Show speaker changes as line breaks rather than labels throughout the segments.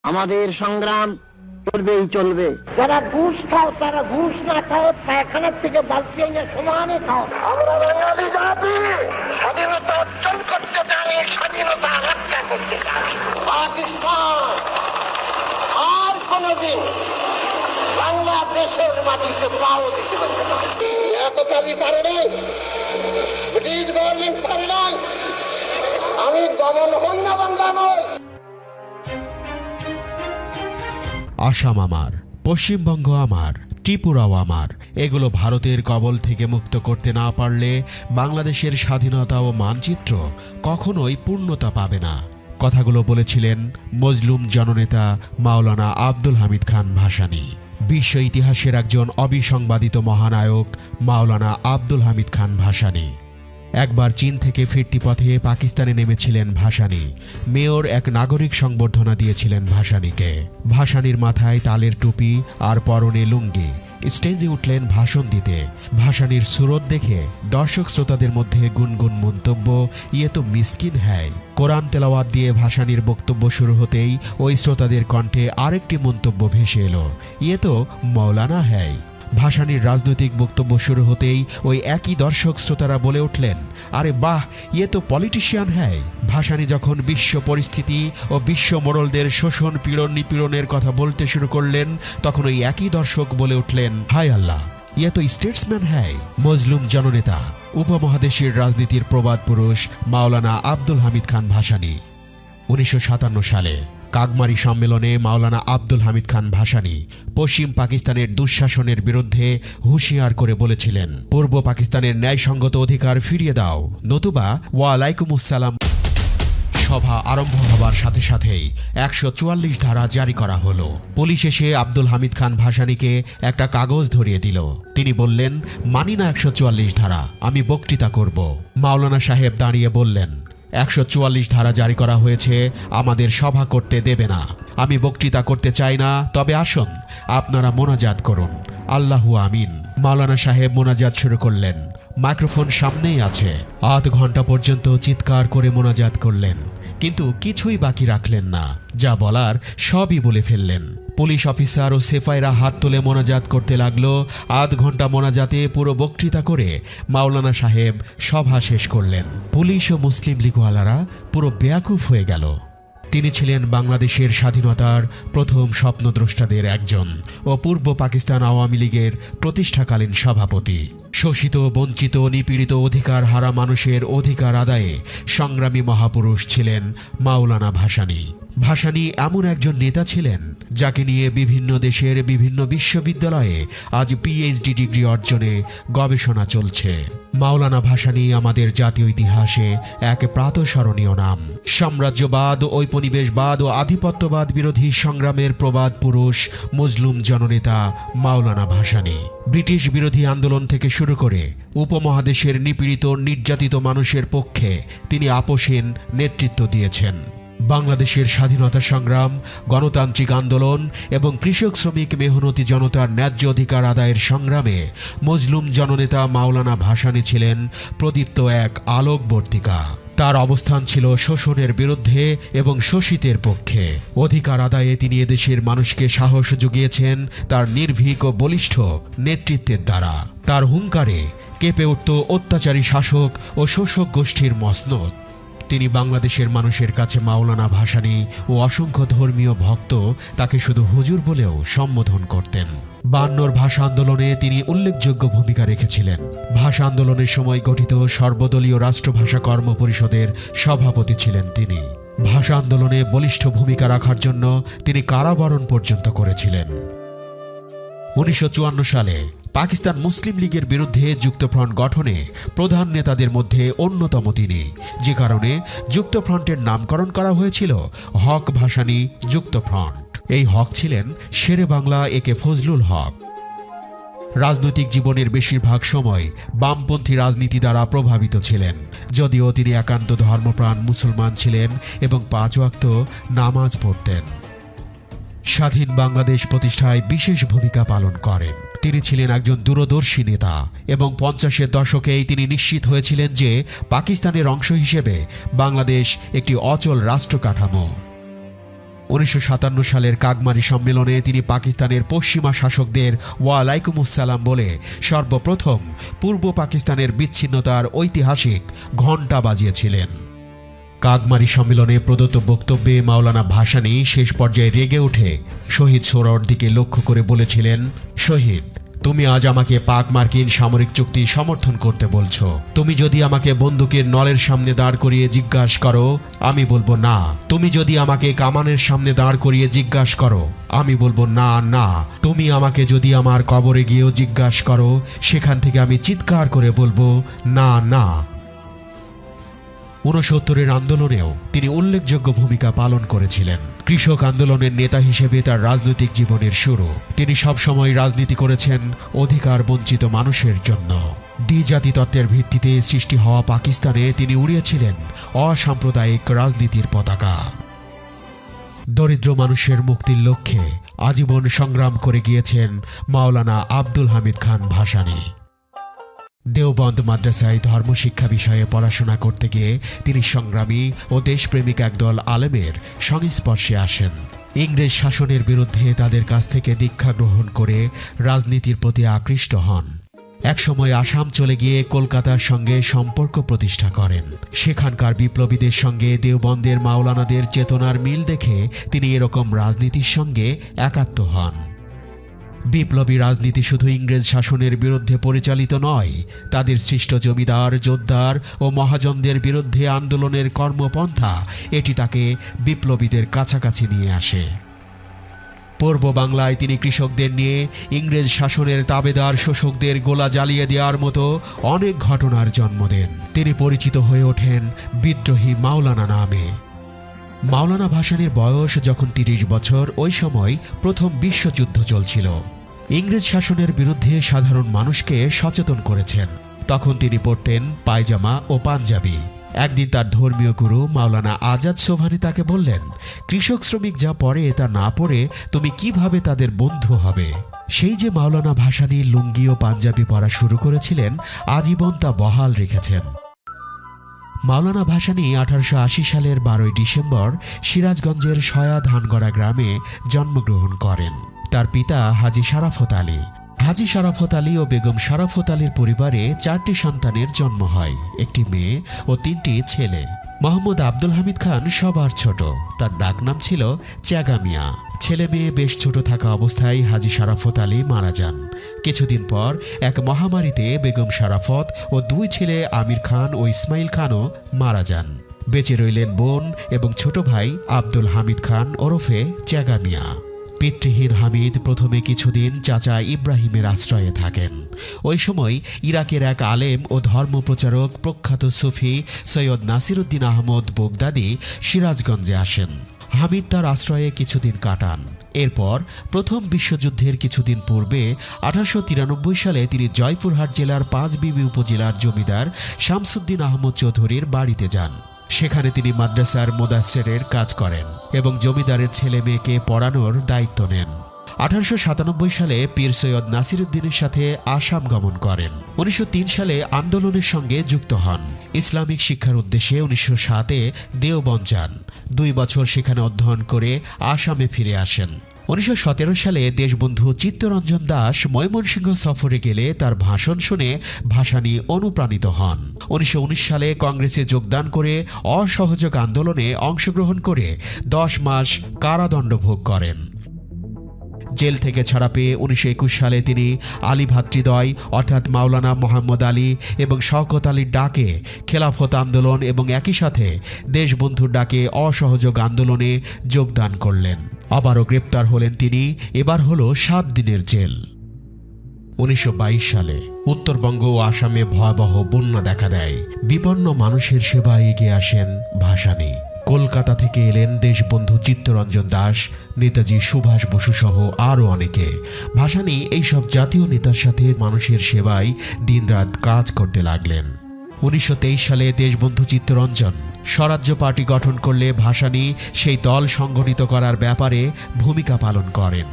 আমাদের সংগ্রাম চলবেই চলবে।
যারা ঘুষ খাও তারা ঘুষ না খাও, পায়খানার থেকে বালতি না সমানে খাও। আমরা বাঙালি জাতি স্বাধীনতা অর্জন করতে জানি, স্বাধীনতা রক্ষা করতে জানি। পাকিস্তান আর কোনদিন বাংলাদেশের মাটিতে পাও দিতে পারবে না। এতকালই পারে নাই, ব্রিটিশ গভর্নমেন্ট পারে নাই। আমি দমন হই না, বাংলা নয়।
আসাম আমার, পশ্চিমবঙ্গ আমার, ত্রিপুরাও আমার। এগুলো ভারতের কবল থেকে মুক্ত করতে না পারলে বাংলাদেশের স্বাধীনতা ও মানচিত্র কখনোই পূর্ণতা পাবে না। কথাগুলো বলেছিলেন মজলুম জননেতা মাওলানা আব্দুল হামিদ খান ভাসানী। বিশ্ব ইতিহাসের একজন অবিসংবাদিত মহানায়ক মাওলানা আব্দুল হামিদ খান ভাসানী। একবার চীন থেকে ফিরতি পথে পাকিস্তানে নেমেছিলেন ভাসানী। মেয়র এক নাগরিক সংবর্ধনা দিয়েছিলেন ভাসানীকে। ভাসানীর মাথায় তালের টুপি আর পরনে লুঙ্গি। স্টেজে উঠলেন ভাষণ দিতে। ভাসানীর সুরত দেখে দর্শক শ্রোতাদের মধ্যে গুনগুন মন্তব্য, ইয়ে তো মিসকিন হ্যায়। কোরআন তেলাওয়াত দিয়ে ভাসানীর বক্তব্য শুরু হতেই ওই শ্রোতাদের কণ্ঠে আরেকটি মন্তব্য ভেসে এলো, ইয়ে তো মৌলানা হ্যায়। ভাসানীর রাজনৈতিক বক্তব্য শুরু হতেই ওই একই দর্শক শ্রোতারা বলে উঠলেন, আরে বাহ, ইয়ে তো পলিটিশিয়ান হ্যায়। ভাসানী যখন বিশ্ব পরিস্থিতি ও বিশ্ব মোড়লদের শোষণ পীড়ন নিপীড়নের কথা বলতে শুরু করলেন, তখন ওই একই দর্শক বলে উঠলেন, হায় আল্লাহ, ইয়ে তো স্টেটসম্যান হ্যায়। মজলুম জননেতা, উপমহাদেশের রাজনীতির প্রবাদ পুরুষ মাওলানা আব্দুল হামিদ খান ভাসানী। 1957 সালে কাগমারি সম্মেলনে মাওলানা আব্দুল হামিদ খান ভাসানী পশ্চিম পাকিস্তানের দুঃশাসনের বিরুদ্ধে হুঁশিয়ার করে বলেছিলেন, পূর্ব পাকিস্তানের ন্যায়সঙ্গত অধিকার ফিরিয়ে দাও, নতুবা ওয়ালাইকুমুসসালাম। সভা আরম্ভ হবার সাথে সাথেই 144 ধারা জারি করা হলো। পুলিশ এসে আব্দুল হামিদ খান ভাসানীকে একটা কাগজ ধরিয়ে দিল। তিনি বললেন, মানি না 144 ধারা, আমি বক্তৃতা করব। মাওলানা সাহেব দাঁড়িয়ে বললেন, 144 ধারা জারি করা হয়েছে, আমাদের সভা করতে দেবে না। আমি বক্তৃতা করতে চাই না, তবে আসুন আপনারা মোনাজাত করুন, আল্লাহু আমিন। মাওলানা সাহেব মোনাজাত শুরু করলেন। মাইক্রোফোন সামনেই আছে। আধ ঘন্টা পর্যন্ত চিৎকার করে মোনাজাত করলেন, কিন্তু কিছুই বাকি রাখলেন না। যা বলার সবই বলে ফেললেন। পুলিশ অফিসার ও সেফাইরা হাত তুলে মোনাজাত করতে লাগলো। আধ ঘন্টা মোনাজাতে পুরো বক্তৃতা করে মাওলানা সাহেব সভা শেষ করলেন। পুলিশ ও মুসলিম লীগওয়ালারা পুরো বেয়াকুফ হয়ে গেল। তিনি ছিলেন বাংলাদেশের স্বাধীনতার প্রথম স্বপ্নদ্রষ্টাদের একজন ও পূর্ব পাকিস্তান আওয়ামী লীগের প্রতিষ্ঠাকালীন সভাপতি। শোষিত, বঞ্চিত, নিপীড়িত, অধিকার হারা মানুষের অধিকার আদায়ে সংগ্রামী মহাপুরুষ ছিলেন মাওলানা ভাসানী। ভাসানী এমন একজন নেতা ছিলেন যাকে নিয়ে বিভিন্ন দেশের বিভিন্ন বিশ্ববিদ্যালয়ে আজ পিএইচডি ডিগ্রি অর্জনে গবেষণা চলছে। মাওলানা ভাসানী আমাদের জাতীয় ইতিহাসে এক প্রাতঃস্মরণীয় নাম। সাম্রাজ্যবাদ, ঔপনিবেশবাদ ও আধিপত্যবাদ বিরোধী সংগ্রামের প্রবাদ পুরুষ মজলুম জননেতা মাওলানা ভাসানী। ব্রিটিশ বিরোধী আন্দোলন থেকে শুরু করে উপমহাদেশের নিপীড়িত নির্যাতিত মানুষের পক্ষে তিনি আপোষহীন নেতৃত্ব দিয়েছেন। বাংলাদেশের স্বাধীনতা সংগ্রাম, গণতান্ত্রিক আন্দোলন এবং কৃষক শ্রমিক মেহনতি জনতার ন্যায্য অধিকার আদায়ের সংগ্রামে মজলুম জননেতা মাওলানা ভাসানী ছিলেন প্রদীপ্ত এক আলোকবর্তিকা। তার অবস্থান ছিল শোষণের বিরুদ্ধে এবং শোষিতের পক্ষে। অধিকার আদায়ে তিনি এদেশের মানুষকে সাহস জুগিয়েছেন তার নির্ভীক ও বলিষ্ঠ নেতৃত্বের দ্বারা। তার হুঙ্কারে কেঁপে উঠত অত্যাচারী শাসক ও শোষক গোষ্ঠীর মসনদ। তিনি বাংলাদেশের মানুষের কাছে মাওলানা ভাসানী ও অসংখ্য ধর্মীয় ভক্ত তাকে শুধু হুজুর বলেও সম্বোধন করতেন। 52 ভাষা আন্দোলনে তিনি উল্লেখযোগ্য ভূমিকা রেখেছিলেন। ভাষা আন্দোলনের সময় গঠিত সর্বদলীয় রাষ্ট্রভাষা কর্ম পরিষদের সভাপতি ছিলেন তিনি। ভাষা আন্দোলনে বলিষ্ঠ ভূমিকা রাখার জন্য তিনি কারাবরণ পর্যন্ত করেছিলেন। 1954 সালে পাকিস্তান মুসলিম লীগের বিরুদ্ধে যুক্তফ্রন্ট গঠনে প্রধান নেতাদের মধ্যে অন্যতম তিনি, যে কারণে যুক্তফ্রন্টের নামকরণ করা হয়েছিল হক ভাসানী যুক্তফ্রন্ট। এই হক ছিলেন শেরে বাংলা একে ফজলুল হক। রাজনৈতিক জীবনের বেশিরভাগ সময় বামপন্থী রাজনীতি দ্বারা প্রভাবিত ছিলেন, যদিও তিনি একান্ত ধর্মপ্রাণ মুসলমান ছিলেন এবং 5 ওয়াক্ত নামাজ পড়তেন। স্বাধীন বাংলাদেশ প্রতিষ্ঠায় বিশেষ ভূমিকা পালন করেন। তিনি ছিলেন একজন দূরদর্শী নেতা এবং 50-এর দশকেই তিনি নিশ্চিত হয়েছিলেন যে পাকিস্তানের অংশ হিসেবে বাংলাদেশ একটি অচল রাষ্ট্র কাঠামো। 1957 সালের কাগমারি সম্মেলনে তিনি পাকিস্তানের পশ্চিমা শাসকদের ওয়ালাইকুমুসসালাম বলে সর্বপ্রথম পূর্ব পাকিস্তানের বিচ্ছিন্নতার ঐতিহাসিক ঘণ্টা বাজিয়েছিলেন। কাগমারি সম্মেলনে প্রদত্ত বক্তব্যে মাওলানা ভাসানী শেষ পর্যায়ে রেগে উঠে শহীদ সোহরাওয়ার্দীকে লক্ষ্য করে বলেছিলেন, শহীদ, তুমি আজ আমাকে পাক মার্কিন সামরিক চুক্তি সমর্থন করতে বলছো। তুমি যদি আমাকে বন্দুকের নলের সামনে দাঁড় করিয়ে জিজ্ঞাসা করো, আমি বলবো না। তুমি যদি আমাকে কামানের সামনে দাঁড় করিয়ে জিজ্ঞাসা করো, আমি বলবো না না। তুমি আমাকে যদি আমার কবরে গিয়েও জিজ্ঞাসা করো, সেখান থেকে আমি চিৎকার করে বলবো না না। 69-এর আন্দোলনেও তিনি উল্লেখযোগ্য ভূমিকা পালন করেছিলেন। কৃষক আন্দোলনের নেতা হিসেবে তার রাজনৈতিক জীবনের শুরু। তিনি সবসময় রাজনীতি করেছেন অধিকার বঞ্চিত মানুষের জন্য। দ্বিজাতি তত্ত্বের ভিত্তিতে সৃষ্টি হওয়া পাকিস্তানে তিনি উড়িয়েছিলেন অসাম্প্রদায়িক রাজনীতির পতাকা। দরিদ্র মানুষের মুক্তির লক্ষ্যে আজীবন সংগ্রাম করে গিয়েছেন মাওলানা আব্দুল হামিদ খান ভাসানী। দেওবন্দ মাদ্রাসায় ধর্মশিক্ষা বিষয়ে পড়াশোনা করতে গিয়ে তিনি সংগ্রামী ও দেশপ্রেমিক একদল আলেমের সংস্পর্শে আসেন। ইংরেজ শাসনের বিরুদ্ধে তাদের কাছ থেকে দীক্ষা গ্রহণ করে রাজনীতির প্রতি আকৃষ্ট হন। একসময় আসাম চলে গিয়ে কলকাতার সঙ্গে সম্পর্ক প্রতিষ্ঠা করেন। সেখানকার বিপ্লবীদের সঙ্গে দেওবন্দের মাওলানাদের চেতনার মিল দেখে তিনি এরকম রাজনীতির সঙ্গে একাত্ম হন। বিপ্লবী রাজনীতি শুধু ইংরেজ শাসনের বিরুদ্ধে পরিচালিত নয়, তাদের সৃষ্ট জমিদার, জোদ্দার ও মহাজনদের বিরুদ্ধে আন্দোলনের কর্মপন্থা এটি তাকে বিপ্লবীদের কাছাকাছি নিয়ে আসে। পূর্ব বাংলায় তিনি কৃষকদের নিয়ে ইংরেজ শাসনের তাবেদার শোষকদের গোলা জ্বালিয়ে দেওয়ার মতো অনেক ঘটনার জন্ম দেন। তিনি পরিচিত হয়ে ওঠেন বিদ্রোহী মাওলানা নামে। মাওলানা ভাসানীর বয়স যখন 30 বছর, ওই সময় প্রথম বিশ্বযুদ্ধ চলছিল। ইংরেজ শাসনের বিরুদ্ধে সাধারণ মানুষকে সচেতন করেছেন। তখন তিনি পরতেন পায়জামা ও পাঞ্জাবি। একদিন তার ধর্মীয় গুরু মাওলানা আজাদ সোভানি তাকে বললেন, কৃষক শ্রমিক যা পরে তা না পরে তুমি কিভাবে তাদের বন্ধু হবে? সেই যে মাওলানা ভাসানী লুঙ্গি ও পাঞ্জাবি পরা শুরু করেছিলেন, আজীবন তা বহাল রেখেছেন। মাওলানা ভাসানী 1880 সালের 12 ডিসেম্বর সিরাজগঞ্জের সয়া ধানগড়া গ্রামে জন্মগ্রহণ করেন। তার পিতা হাজী শারাফত আলী। হাজী শারাফত আলী ও বেগম শারাফত আলীর পরিবারে 4টি সন্তানের জন্ম হয়, একটি মেয়ে ও 3টি ছেলে। মোহাম্মদ আব্দুল হামিদ খান সবার ছোট। তার ডাকনাম ছিল চ্যাগা মিয়া। ছেলে মেয়ে বেশ ছোট থাকা অবস্থায় হাজী শারাফত আলী মারা যান। কিছুদিন পর এক মহামারীতে বেগম শারাফত ও 2 ছেলে আমির খান ও ইসমাইল খানও মারা যান। বেঁচে রইলেন বোন এবং ছোট ভাই আব্দুল হামিদ খান ওরফে চ্যাগা মিয়া। পিতৃহীন হামিদ প্রথমে কিছুদিন চাচা ইব্রাহিমের আশ্রয়ে থাকেন। ওই সময় ইরাকের এক আলেম ও ধর্মপ্রচারক প্রখ্যাত সুফি সৈয়দ নাসিরউদ্দিন আহমদ বগদাদি সিরাজগঞ্জে আসেন। হামিদ তার আশ্রয়ে কিছুদিন কাটান। এরপর প্রথম বিশ্বযুদ্ধের কিছুদিন পূর্বে 1893 সালে তিনি জয়পুরহাট জেলার পাঁচবিবি উপজেলার জমিদার শামসুদ্দিন আহমদ চৌধুরীর বাড়িতে যান। সেখানে তিনি মাদ্রাসার মোদাস্সেরের কাজ করেন এবং জমিদারের ছেলে মেয়েকে পড়ানোর দায়িত্ব নেন। 1897 সালে পীর সৈয়দ নাসিরউদ্দিনের সাথে আসাম গমন করেন। 1903 সালে আন্দোলনের সঙ্গে যুক্ত হন। ইসলামিক শিক্ষার উদ্দেশ্যে 1907-এ দেওবন্দ যান। 2 বছর সেখানে অধ্যয়ন করে আসামে ফিরে আসেন। 1917 সালে দেশবন্ধু চিত্তরঞ্জন দাস ময়মনসিংহ সফরে গেলে তার ভাষণ শুনে ভাসানী অনুপ্রাণিত হন। 1919 সালে কংগ্রেসে যোগদান করে অসহযোগ আন্দোলনে অংশগ্রহণ করে 10 মাস কারাদণ্ড ভোগ করেন। জেল থেকে ছাড়া পেয়ে 1921 সালে তিনি আলী ভ্রাতৃদ্বয় অর্থাৎ মাওলানা মোহাম্মদ আলী এবং শওকত আলীর ডাকে খেলাফত আন্দোলন এবং একই সাথে দেশবন্ধুর ডাকে অসহযোগ আন্দোলনে যোগদান করলেন। আবারও গ্রেপ্তার হলেন তিনি। এবার হলো 7 দিনের জেল। 1922 সালে উত্তরবঙ্গ ও আসামে ভয়াবহ বন্যা দেখা দেয়। বিপন্ন মানুষের সেবায় এগিয়ে আসেন ভাসানী। কলকাতা থেকে এলেন দেশবন্ধু চিত্তরঞ্জন দাস, নেতাজি সুভাষ বসু সহ আরও অনেকে। ভাসানী এইসব জাতীয় নেতার সাথে মানুষের সেবায় দিনরাত কাজ করতে লাগলেন। 1923 সালে দেশবন্ধু চিত্তরঞ্জন স্বরাজ্য পার্টি গঠন করলে ভাসানী সেই দল সংগঠিত করার ব্যাপারে ভূমিকা পালন করেন।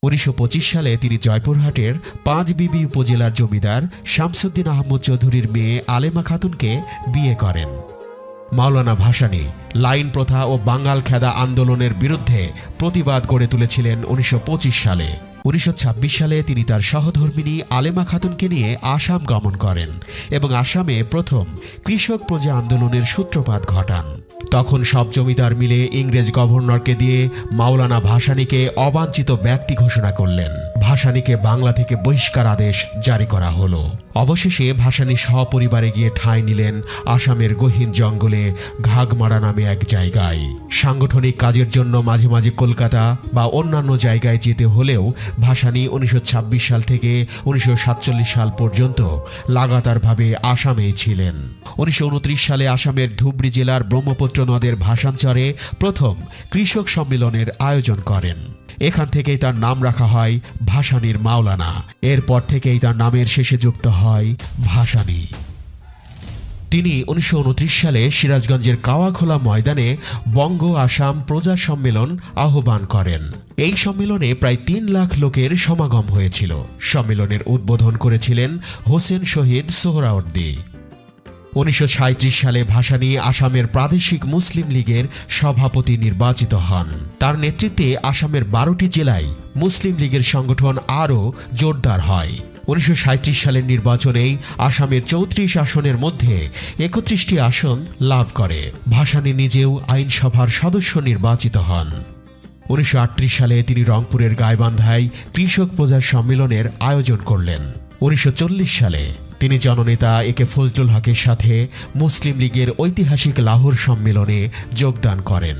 1925 সালে তিনি জয়পুরহাটের পাঁচবিবি উপজেলার জমিদার শামসুদ্দিন আহমদ চৌধুরীর মেয়ে আলেমা খাতুনকে বিয়ে করেন। মাওলানা ভাসানী লাইন প্রথা ও বাঙ্গাল খেদা আন্দোলনের বিরুদ্ধে প্রতিবাদ গড়ে তুলেছিলেন 1925 সালে। 1926 সালে তিনি তার সহধর্মিণী আলেমা খাতুনকে নিয়ে আসাম গমন করেন এবং আসামে প্রথম কৃষক প্রজা আন্দোলনের সূত্রপাত ঘটান। তখন সব জমিদার মিলে ইংরেজ গভর্নরকে দিয়ে মাওলানা ভাসানীকে অবাঞ্ছিত ব্যক্তি ঘোষণা করলেন। ভাসানীকে বাংলা থেকে বহিষ্কার আদেশ জারি করা হলো। অবশেষে ভাসানী সপরিবারে গিয়ে ঠাঁই নিলেন আসামের গহীন জঙ্গলে ঘাগমারা নামে এক জায়গায়। সাংগঠনিক কাজের জন্য মাঝে মাঝে কলকাতা বা অন্যান্য জায়গায় যেতে হলেও ভাসানী 1926 সাল থেকে 1947 সাল পর্যন্ত লাগাতারভাবে আসামেই ছিলেন। 1929 সালে আসামের ধুবড়ী জেলার ব্রহ্মপুত্র নদের ভাসানচরে প্রথম কৃষক সম্মেলনের আয়োজন করেন। এখান থেকেই তার নাম রাখা হয় ভাসানীর মাওলানা। এরপর থেকেই তার নামের শেষে যুক্ত হয় ভাসানী। তিনি 1929 সালে সিরাজগঞ্জের কাওয়াখোলা ময়দানে বঙ্গ আসাম প্রজা সম্মেলন আহ্বান করেন। এই সম্মেলনে প্রায় 3 লাখ লোকের সমাগম হয়েছিল। সম্মেলনের উদ্বোধন করেছিলেন হোসেন শহীদ সোহরাওয়ার্দী। 1937 সালে ভাসানী আসামের প্রাদেশিক মুসলিম লীগের সভাপতি নির্বাচিত হন। তার নেতৃত্বে আসামের 12টি জেলায় মুসলিম লীগের সংগঠন আরও জোরদার হয়। 1937 সালের নির্বাচনেই আসামের 34 আসনের মধ্যে 31টি আসন লাভ করে। ভাসানী নিজেও আইনসভার সদস্য নির্বাচিত হন। 1938 সালে তিনি রংপুরের গাইবান্ধায় কৃষক প্রজা সম্মেলনের আয়োজন করলেন। 1940 সালে তিনি জননেতা একে ফজলুল হকের সাথে মুসলিম লীগের ঐতিহাসিক লাহোর সম্মেলনে যোগদান করেন।